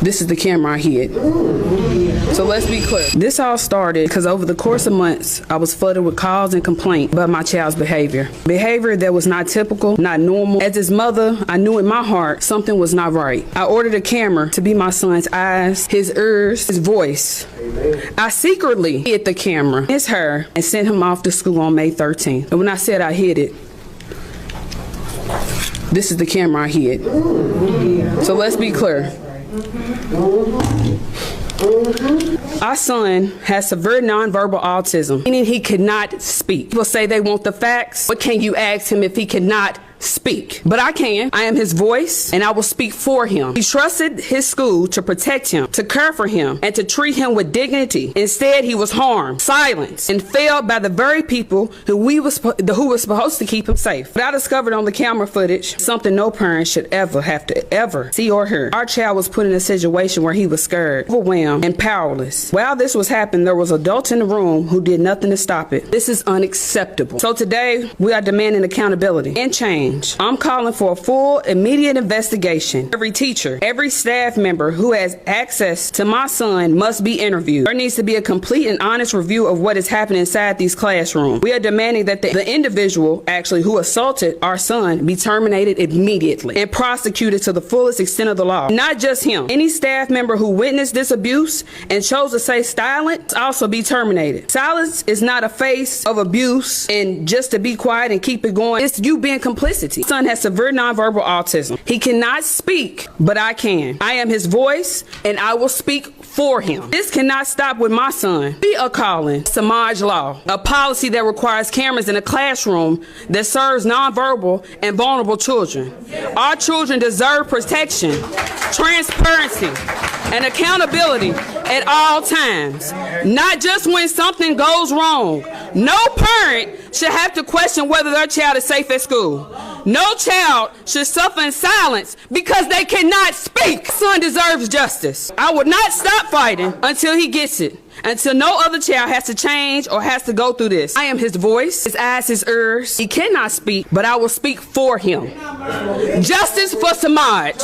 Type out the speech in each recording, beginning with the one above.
This is the camera I hid. So let's be clear. This all started because over the course of months, I was flooded with calls and complaints about my child's behavior. Behavior that was not typical, not normal. As his mother, I knew in my heart something was not right. I ordered a camera to be my son's eyes, his ears, his voice. I secretly hid the camera, his her, and sent him off to school on May 13th. And when I said I hid it, this is the camera I hid. So let's be clear. Our son has severe nonverbal autism, meaning he cannot speak. People say they want the facts, but can you ask him if he cannot speak? But I can. I am his voice, and I will speak for him. He trusted his school to protect him, to care for him, and to treat him with dignity. Instead, he was harmed, silenced, and failed by the very people who were supposed to keep him safe. But I discovered on the camera footage something no parent should ever have to see or hear. Our child was put in a situation where he was scared, overwhelmed, and powerless. While this was happening, there was adults in the room who did nothing to stop it. This is unacceptable. So today, we are demanding accountability and change. I'm calling for a full, immediate investigation. Every teacher, every staff member who has access to my son must be interviewed. There needs to be a complete and honest review of what is happening inside these classrooms. We are demanding that the individual who assaulted our son be terminated immediately and prosecuted to the fullest extent of the law. Not just him. Any staff member who witnessed this abuse and chose to stay silent must also be terminated. Silence is not a face of abuse and just to be quiet and keep it going. It's you being complicit. My son has severe nonverbal autism. He cannot speak, but I can. I am his voice, and I will speak for him. This cannot stop with my son. We are calling Samaj Law, a policy that requires cameras in a classroom that serves nonverbal and vulnerable children. Our children deserve protection, transparency, and accountability at all times, not just when something goes wrong. No parent should have to question whether their child is safe at school. No child should suffer in silence because they cannot speak. Son deserves justice. I will not stop fighting until he gets it, until no other child has to change or has to go through this. I am his voice, his eyes, his ears. He cannot speak, but I will speak for him. Justice for Samaj.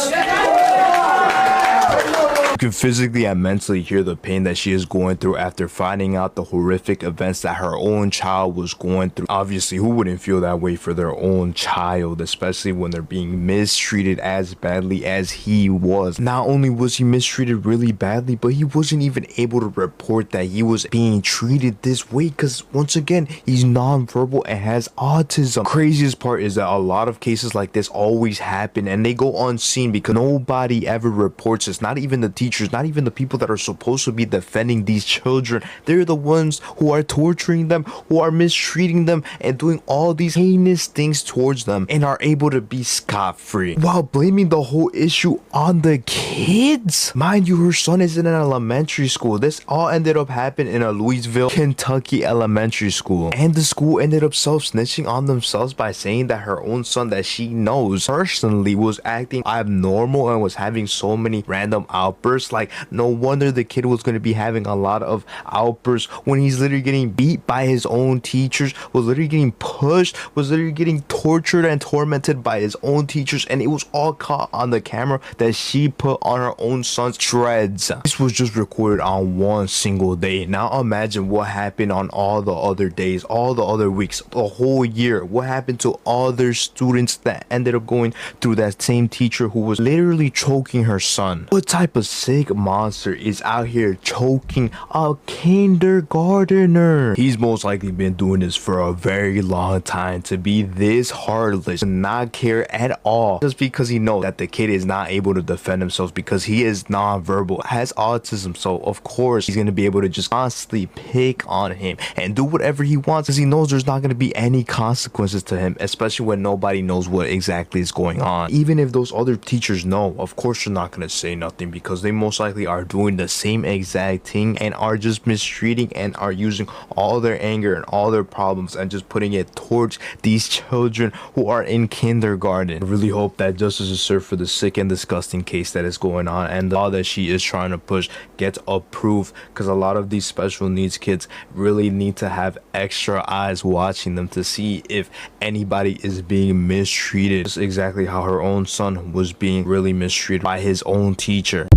You can physically and mentally hear the pain that she is going through after finding out the horrific events that her own child was going through. Obviously, who wouldn't feel that way for their own child, especially when they're being mistreated as badly as he was. Not only was he mistreated really badly, but he wasn't even able to report that he was being treated this way because, once again, he's nonverbal and has autism. Craziest part is that a lot of cases like this always happen and they go unseen because nobody ever reports this. Not even the teachers, not even the people that are supposed to be defending these children. They're the ones who are torturing them, who are mistreating them, and doing all these heinous things towards them and are able to be scot-free while blaming the whole issue on the kids. Mind you, her son is in an elementary school. This all ended up happening in a Louisville, Kentucky elementary school, and the school ended up self-snitching on themselves by saying that her own son that she knows personally was acting abnormal and was having so many random outbursts. Like, no wonder the kid was going to be having a lot of outbursts when he's literally getting beat by his own teachers, was literally getting pushed, was literally getting tortured and tormented by his own teachers, and it was all caught on the camera that she put on her own son's threads. This was just recorded on one single day. Now imagine what happened on all the other days, all the other weeks, the whole year. What happened to other students that ended up going through that same teacher who was literally choking her son? What type of sick monster is out here choking a kindergartner? He's most likely been doing this for a very long time. To be this heartless and not care at all just because he knows that the kid is not able to defend himself because he is nonverbal, has autism, so of course he's going to be able to just constantly pick on him and do whatever he wants because he knows there's not going to be any consequences to him, especially when nobody knows what exactly is going on. Even if those other teachers know, of course they're not going to say nothing because they most likely are doing the same exact thing and are just mistreating and are using all their anger and all their problems and just putting it towards these children who are in kindergarten. I really hope that justice is served for the sick and disgusting case that is going on and the law that she is trying to push gets approved because a lot of these special needs kids really need to have extra eyes watching them to see if anybody is being mistreated. Just exactly how her own son was being really mistreated by his own teacher.